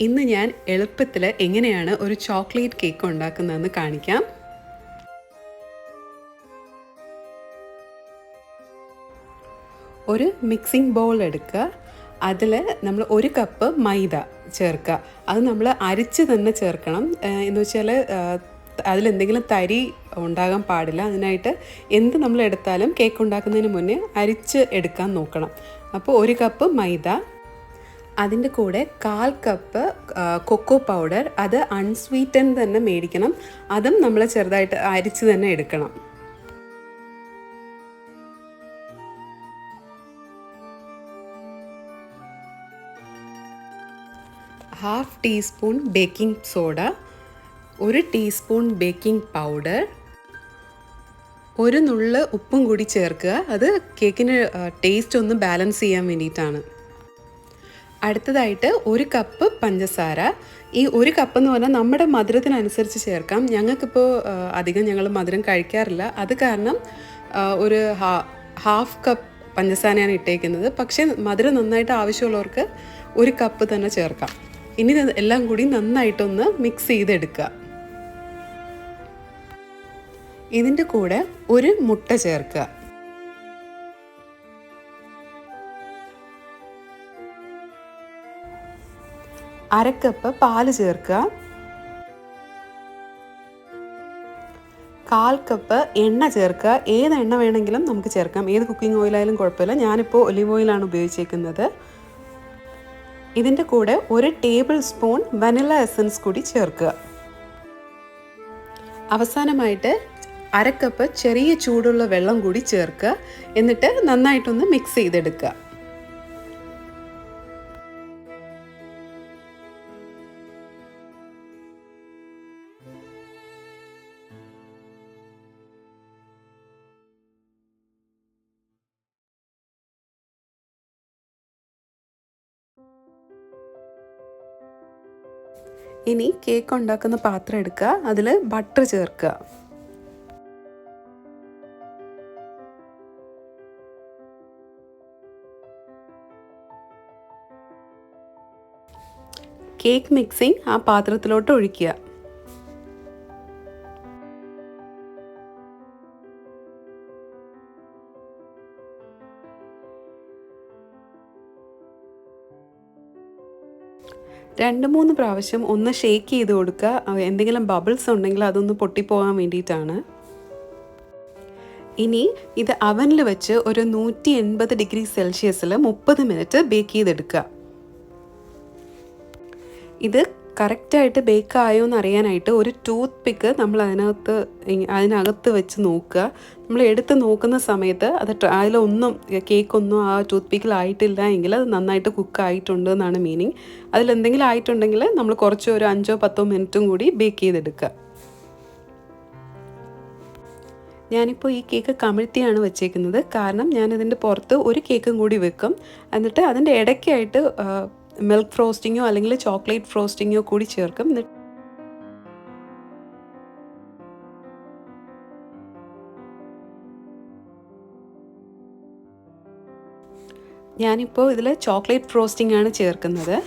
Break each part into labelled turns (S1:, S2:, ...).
S1: ഇന്ന് ഞാൻ എളുപ്പത്തിൽ എങ്ങനെയാണ് ഒരു ചോക്ലേറ്റ് കേക്ക് ഉണ്ടാക്കുന്നതെന്ന് കാണിക്കാം. ഒരു മിക്സിംഗ് ബൗൾ എടുക്കുക. അതിൽ നമ്മൾ 1 കപ്പ് മൈദ ചേർക്കുക. അത് നമ്മൾ അരിച്ച് തന്നെ ചേർക്കണം. എന്ന് വെച്ചാൽ അതിലെന്തെങ്കിലും തരി ഉണ്ടാകാൻ പാടില്ല. അതിനായിട്ട് എന്ത് നമ്മൾ എടുത്താലും കേക്ക് ഉണ്ടാക്കുന്നതിന് മുന്നേ അരിച്ച് എടുക്കാൻ നോക്കണം. അപ്പോൾ 1 കപ്പ് മൈദ, അതിൻ്റെ കൂടെ 1/4 കപ്പ് കൊക്കോ പൗഡർ, അത് അൺസ്വീറ്റൻ തന്നെ മേടിക്കണം. അതും നമ്മൾ ചെറുതായിട്ട് അരിച്ച് തന്നെ എടുക്കണം. 1/2 teaspoon baking soda, 1 teaspoon baking powder, 1 നുള്ള് ഉപ്പും കൂടി ചേർക്കുക. അത് കേക്കിന് ടേസ്റ്റ് ഒന്ന് ബാലൻസ് ചെയ്യാൻ വേണ്ടിയിട്ടാണ്. അടുത്തതായിട്ട് 1 കപ്പ് പഞ്ചസാര. ഈ 1 കപ്പ് എന്ന് പറഞ്ഞാൽ നമ്മുടെ മധുരത്തിനനുസരിച്ച് ചേർക്കാം. ഞങ്ങൾക്കിപ്പോൾ അധികം ഞങ്ങൾ മധുരം കഴിക്കാറില്ല. അത് കാരണം ഒരു 1/2 കപ്പ് പഞ്ചസാരയാണ് ഇട്ടേക്കുന്നത്. പക്ഷേ മധുരം നന്നായിട്ട് ആവശ്യമുള്ളവർക്ക് 1 കപ്പ് തന്നെ ചേർക്കാം. ഇനി എല്ലാം കൂടി നന്നായിട്ടൊന്ന് മിക്സ് ചെയ്തെടുക്കുക. ഇതിൻ്റെ കൂടെ 1 മുട്ട ചേർക്കുക. അര കപ്പ് പാല് ചേർക്കുക. 1/4 കപ്പ് എണ്ണ ചേർക്കുക. ഏത് എണ്ണ വേണമെങ്കിലും നമുക്ക് ചേർക്കാം. ഏത് കുക്കിംഗ് ഓയിലായാലും കുഴപ്പമില്ല. ഞാനിപ്പോൾ ഒലിവ് ഓയിലാണ് ഉപയോഗിച്ചേക്കുന്നത്. ഇതിൻ്റെ കൂടെ 1 ടേബിൾ സ്പൂൺ വനില എസൻസ് കൂടി ചേർക്കുക. അവസാനമായിട്ട് അര കപ്പ് ചെറിയ ചൂടുള്ള വെള്ളം കൂടി ചേർക്കുക. എന്നിട്ട് നന്നായിട്ടൊന്ന് മിക്സ് ചെയ്തെടുക്കുക. ഇനി കേക്ക് ഉണ്ടാക്കുന്ന പാത്രം എടുക്കുക. അതിൽ ബട്ടർ ചേർക്കുക. കേക്ക് മിക്സിംഗ് ആ പാത്രത്തിലോട്ട് ഒഴിക്കുക. രണ്ട് മൂന്ന് പ്രാവശ്യം ഒന്ന് ഷേക്ക് ചെയ്ത് കൊടുക്കുക. എന്തെങ്കിലും ബബിൾസ് ഉണ്ടെങ്കിൽ അതൊന്ന് പൊട്ടിപ്പോകാൻ വേണ്ടിയിട്ടാണ്. ഇനി ഇത് അവനിൽ വെച്ച് ഒരു 180 ഡിഗ്രി സെൽഷ്യസിൽ 30 മിനിറ്റ് ബേക്ക് ചെയ്തെടുക്കുക. ഇത് കറക്റ്റായിട്ട് ബേക്ക് ആയോ എന്ന് അറിയാനായിട്ട് ഒരു ടൂത്ത് പിക്ക് നമ്മൾ അതിനകത്ത് വെച്ച് നോക്കുക. നമ്മൾ എടുത്ത് നോക്കുന്ന സമയത്ത് അതിലൊന്നും കേക്കൊന്നും ആ ടൂത്ത് പിക്കിലായിട്ടില്ല എങ്കിൽ അത് നന്നായിട്ട് കുക്കായിട്ടുണ്ട് എന്നാണ് മീനിങ്. അതിലെന്തെങ്കിലും ആയിട്ടുണ്ടെങ്കിൽ നമ്മൾ കുറച്ച് ഒരു 5-10 മിനിറ്റും കൂടി ബേക്ക് ചെയ്തെടുക്കുക. ഞാനിപ്പോൾ ഈ കേക്ക് കമിഴ്ത്തിയാണ് വെച്ചേക്കുന്നത്. കാരണം ഞാനിതിൻ്റെ പുറത്ത് ഒരു കേക്കും കൂടി വെക്കും. എന്നിട്ട് അതിൻ്റെ ഇടയ്ക്കായിട്ട് മിൽക്ക് ഫ്രോസ്റ്റിങ്ങോ അല്ലെങ്കിൽ ചോക്ലേറ്റ് ഫ്രോസ്റ്റിങ്ങോ കൂടി ചേർക്കും. ഞാനിപ്പോൾ ഇതിൽ ചോക്ലേറ്റ് ഫ്രോസ്റ്റിംഗ് ആണ് ചേർക്കുന്നത്.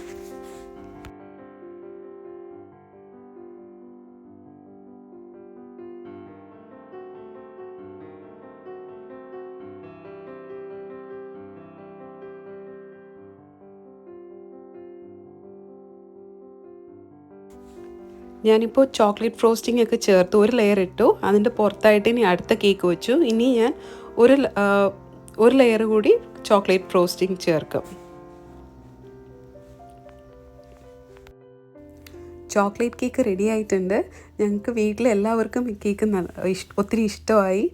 S1: ഞാനിപ്പോൾ ചോക്ലേറ്റ് ഫ്രോസ്റ്റിംഗ് ഒക്കെ ചേർത്ത് ഒരു ലെയർ ഇട്ടു. അതിൻ്റെ പുറത്തായിട്ട് ഇനി അടുത്ത കേക്ക് വെച്ചു. ഇനി ഞാൻ ഒരു ലെയർ കൂടി ചോക്ലേറ്റ് ഫ്രോസ്റ്റിംഗ് ചേർക്കും. ചോക്ലേറ്റ് കേക്ക് റെഡി ആയിട്ടുണ്ട്. ഞങ്ങൾക്ക് വീട്ടിലെല്ലാവർക്കും ഈ കേക്ക് ഒത്തിരി ഇഷ്ടമായി.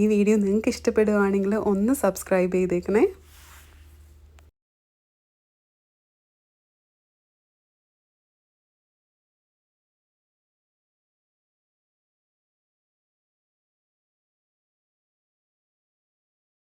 S1: ഈ വീഡിയോ നിങ്ങൾക്ക് ഇഷ്ടപ്പെടുകയാണെങ്കിൽ ഒന്ന് സബ്സ്ക്രൈബ് ചെയ്തേക്കണേ.